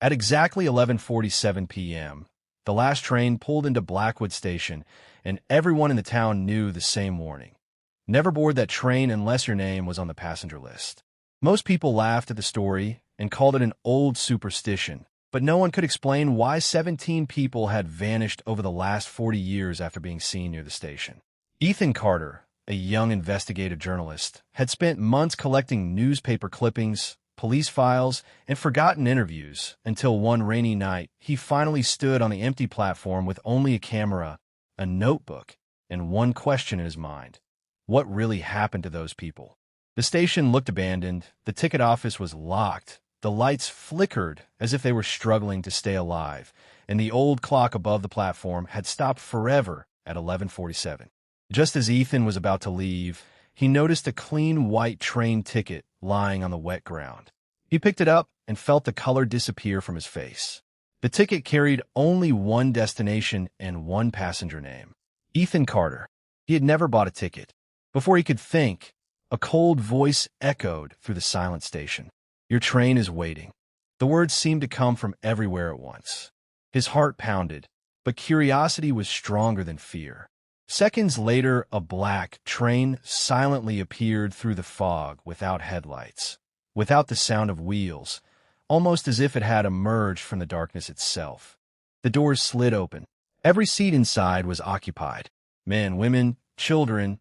At exactly 11:47 p.m., the last train pulled into Blackwood Station, and everyone in the town knew the same warning. Never board that train unless your name was on the passenger list. Most people laughed at the story and called it an old superstition, but no one could explain why 17 people had vanished over the last 40 years after being seen near the station. Ethan Carter, a young investigative journalist, had spent months collecting newspaper clippings, police files, and forgotten interviews until one rainy night he finally stood on the empty platform with only a camera, a notebook, and one question in his mind. What really happened to those people? The station looked abandoned, the ticket office was locked, the lights flickered as if they were struggling to stay alive, and the old clock above the platform had stopped forever at 11:47. Just as Ethan was about to leave, he noticed a clean white train ticket lying on the wet ground. He picked it up and felt the color disappear from his face. The ticket carried only one destination and one passenger name: Ethan Carter. He had never bought a ticket. Before he could think, a cold voice echoed through the silent station. "Your train is waiting." The words seemed to come from everywhere at once. His heart pounded, but curiosity was stronger than fear. Seconds later, a black train silently appeared through the fog without headlights, without the sound of wheels, almost as if it had emerged from the darkness itself. The doors slid open. Every seat inside was occupied. Men, women, children,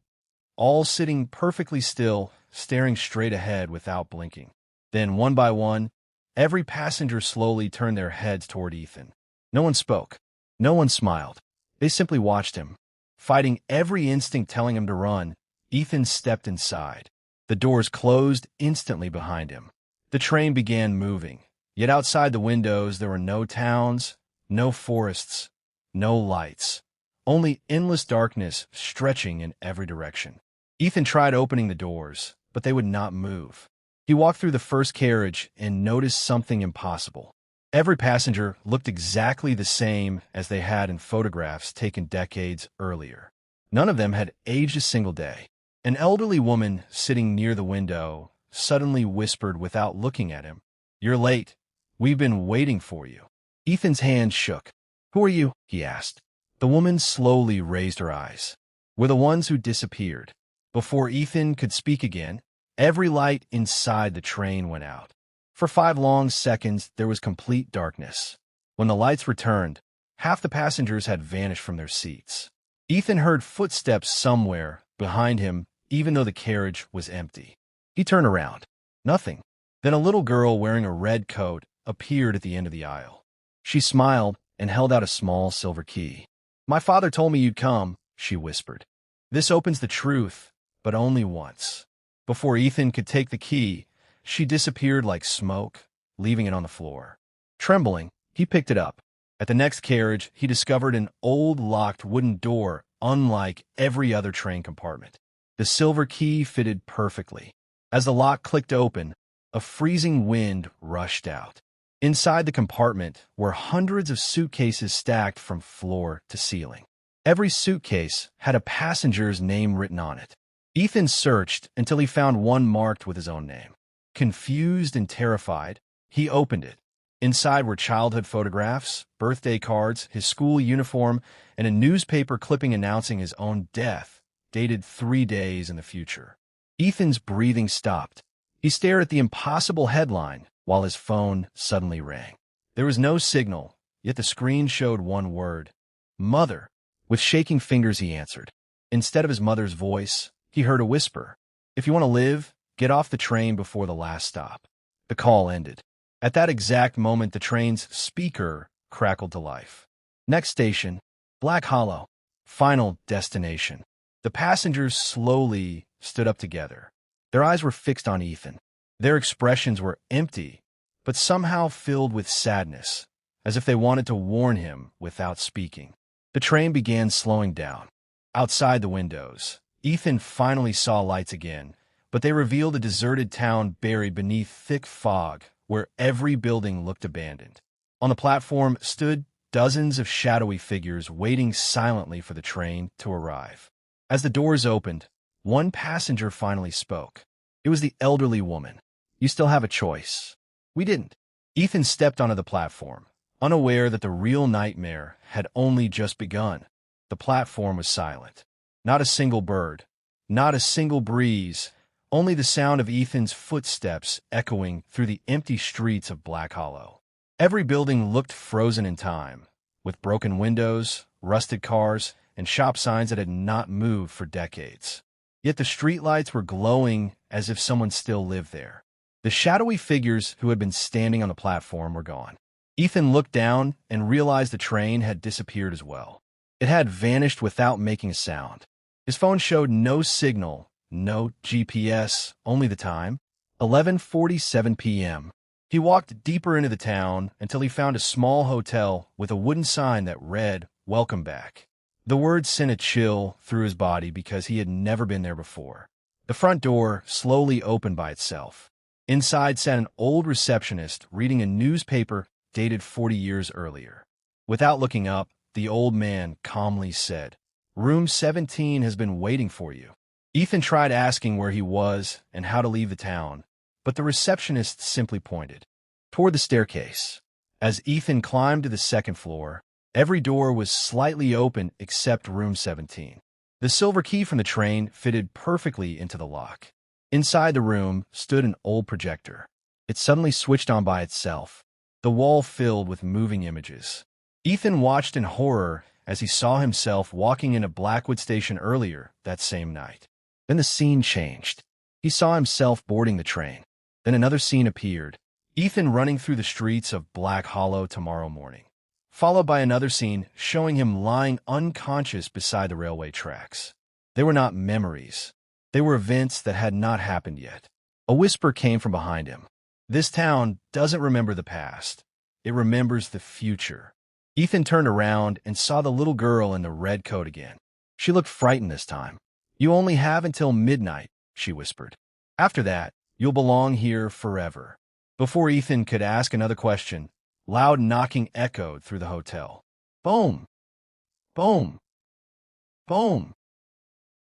all sitting perfectly still, staring straight ahead without blinking. Then, one by one, every passenger slowly turned their heads toward Ethan. No one spoke. No one smiled. They simply watched him. Fighting every instinct telling him to run, Ethan stepped inside. The doors closed instantly behind him. The train began moving, yet outside the windows there were no towns, no forests, no lights, only endless darkness stretching in every direction. Ethan tried opening the doors, but they would not move. He walked through the first carriage and noticed something impossible. Every passenger looked exactly the same as they had in photographs taken decades earlier. None of them had aged a single day. An elderly woman sitting near the window suddenly whispered without looking at him, "You're late. We've been waiting for you." Ethan's hand shook. "Who are you?" he asked. The woman slowly raised her eyes. "We're the ones who disappeared." Before Ethan could speak again, every light inside the train went out. For 5 long seconds, there was complete darkness. When the lights returned, half the passengers had vanished from their seats. Ethan heard footsteps somewhere behind him, even though the carriage was empty. He turned around. Nothing. Then a little girl wearing a red coat appeared at the end of the aisle. She smiled and held out a small silver key. "My father told me you'd come," she whispered. "This opens the truth, but only once." Before Ethan could take the key, she disappeared like smoke, leaving it on the floor. Trembling, he picked it up. At the next carriage, he discovered an old locked wooden door unlike every other train compartment. The silver key fitted perfectly. As the lock clicked open, a freezing wind rushed out. Inside the compartment were hundreds of suitcases stacked from floor to ceiling. Every suitcase had a passenger's name written on it. Ethan searched until he found one marked with his own name. Confused and terrified, he opened it. Inside were childhood photographs, birthday cards, his school uniform, and a newspaper clipping announcing his own death, dated 3 days in the future. Ethan's breathing stopped. He stared at the impossible headline while his phone suddenly rang. There was no signal, yet the screen showed one word: "Mother." With shaking fingers he answered. Instead of his mother's voice, he heard a whisper: "If you want to live, get off the train before the last stop." The call ended. At that exact moment, the train's speaker crackled to life. Next station, Black Hollow. Final destination. The passengers slowly stood up together. Their eyes were fixed on Ethan. Their expressions were empty, but somehow filled with sadness, as if they wanted to warn him without speaking. The train began slowing down. Outside the windows, Ethan finally saw lights again, but they revealed a deserted town buried beneath thick fog where every building looked abandoned. On the platform stood dozens of shadowy figures waiting silently for the train to arrive. As the doors opened, one passenger finally spoke. It was the elderly woman. "You still have a choice." "We didn't." Ethan stepped onto the platform, unaware that the real nightmare had only just begun. The platform was silent. Not a single bird, not a single breeze, only the sound of Ethan's footsteps echoing through the empty streets of Black Hollow. Every building looked frozen in time, with broken windows, rusted cars, and shop signs that had not moved for decades. Yet the streetlights were glowing as if someone still lived there. The shadowy figures who had been standing on the platform were gone. Ethan looked down and realized the train had disappeared as well. It had vanished without making a sound. His phone showed no signal, no GPS, only the time, 11:47 p.m. He walked deeper into the town until he found a small hotel with a wooden sign that read, "Welcome back." The words sent a chill through his body because he had never been there before. The front door slowly opened by itself. Inside sat an old receptionist reading a newspaper dated 40 years earlier. Without looking up, the old man calmly said, "Room 17 has been waiting for you." Ethan tried asking where he was and how to leave the town, but the receptionist simply pointed toward the staircase. As Ethan climbed to the second floor, every door was slightly open except room 17. The silver key from the train fitted perfectly into the lock. Inside the room stood an old projector. It suddenly switched on by itself, the wall filled with moving images. Ethan watched in horror as he saw himself walking into Blackwood Station earlier that same night. Then the scene changed. He saw himself boarding the train. Then another scene appeared, Ethan running through the streets of Black Hollow tomorrow morning, followed by another scene showing him lying unconscious beside the railway tracks. They were not memories. They were events that had not happened yet. A whisper came from behind him. This town doesn't remember the past. It remembers the future. Ethan turned around and saw the little girl in the red coat again. She looked frightened this time. "You only have until midnight," she whispered. "After that, you'll belong here forever." Before Ethan could ask another question, loud knocking echoed through the hotel. Boom! Boom! Boom!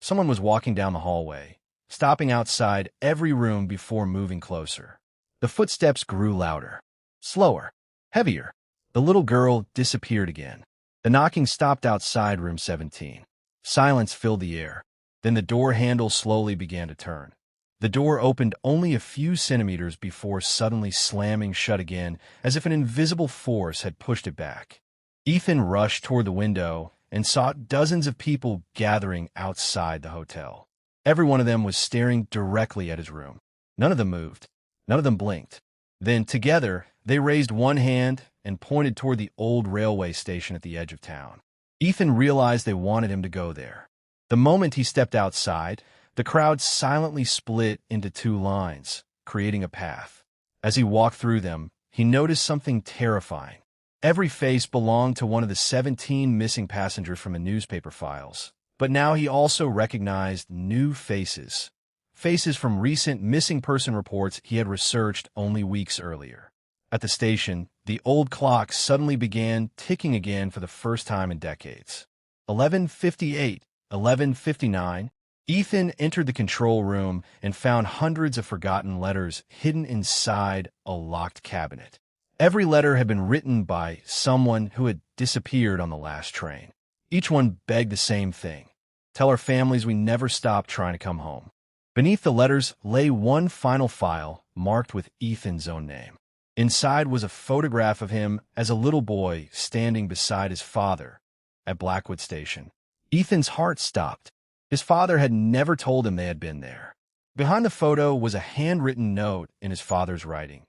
Someone was walking down the hallway, stopping outside every room before moving closer. The footsteps grew louder, slower, heavier. The little girl disappeared again. The knocking stopped outside room 17. Silence filled the air. Then the door handle slowly began to turn. The door opened only a few centimeters before suddenly slamming shut again, as if an invisible force had pushed it back. Ethan rushed toward the window and saw dozens of people gathering outside the hotel. Every one of them was staring directly at his room. None of them moved. None of them blinked. Then, together, they raised one hand and pointed toward the old railway station at the edge of town. Ethan realized they wanted him to go there. The moment he stepped outside, the crowd silently split into two lines, creating a path. As he walked through them, he noticed something terrifying. Every face belonged to one of the 17 missing passengers from the newspaper files. But now he also recognized new faces. Faces from recent missing person reports he had researched only weeks earlier. At the station, the old clock suddenly began ticking again for the first time in decades. 11:58, 11:59. Ethan entered the control room and found hundreds of forgotten letters hidden inside a locked cabinet. Every letter had been written by someone who had disappeared on the last train. Each one begged the same thing: "Tell our families we never stopped trying to come home." Beneath the letters lay one final file marked with Ethan's own name. Inside was a photograph of him as a little boy standing beside his father at Blackwood Station. Ethan's heart stopped. His father had never told him they had been there. Behind the photo was a handwritten note in his father's writing.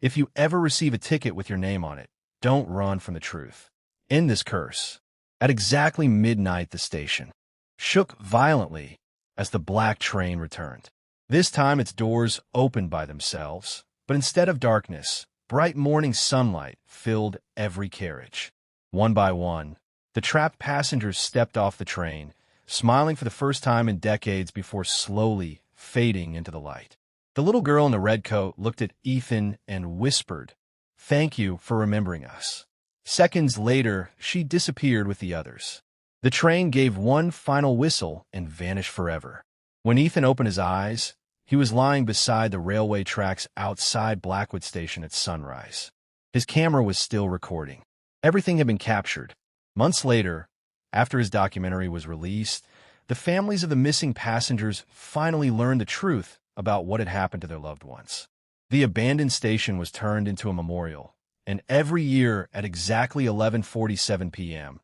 "If you ever receive a ticket with your name on it, don't run from the truth. End this curse." At exactly midnight, the station shook violently as the black train returned. This time its doors opened by themselves, but instead of darkness, bright morning sunlight filled every carriage. One by one, the trapped passengers stepped off the train, smiling for the first time in decades before slowly fading into the light. The little girl in the red coat looked at Ethan and whispered, "Thank you for remembering us." Seconds later, she disappeared with the others. The train gave one final whistle and vanished forever. When Ethan opened his eyes, he was lying beside the railway tracks outside Blackwood Station at sunrise. His camera was still recording. Everything had been captured. Months later, after his documentary was released, the families of the missing passengers finally learned the truth about what had happened to their loved ones. The abandoned station was turned into a memorial, and every year at exactly 11:47 p.m.,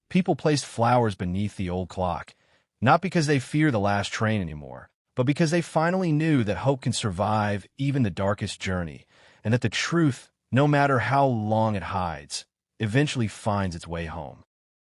people placed flowers beneath the old clock, not because they fear the last train anymore, but because they finally knew that hope can survive even the darkest journey, and that the truth, no matter how long it hides, eventually finds its way home.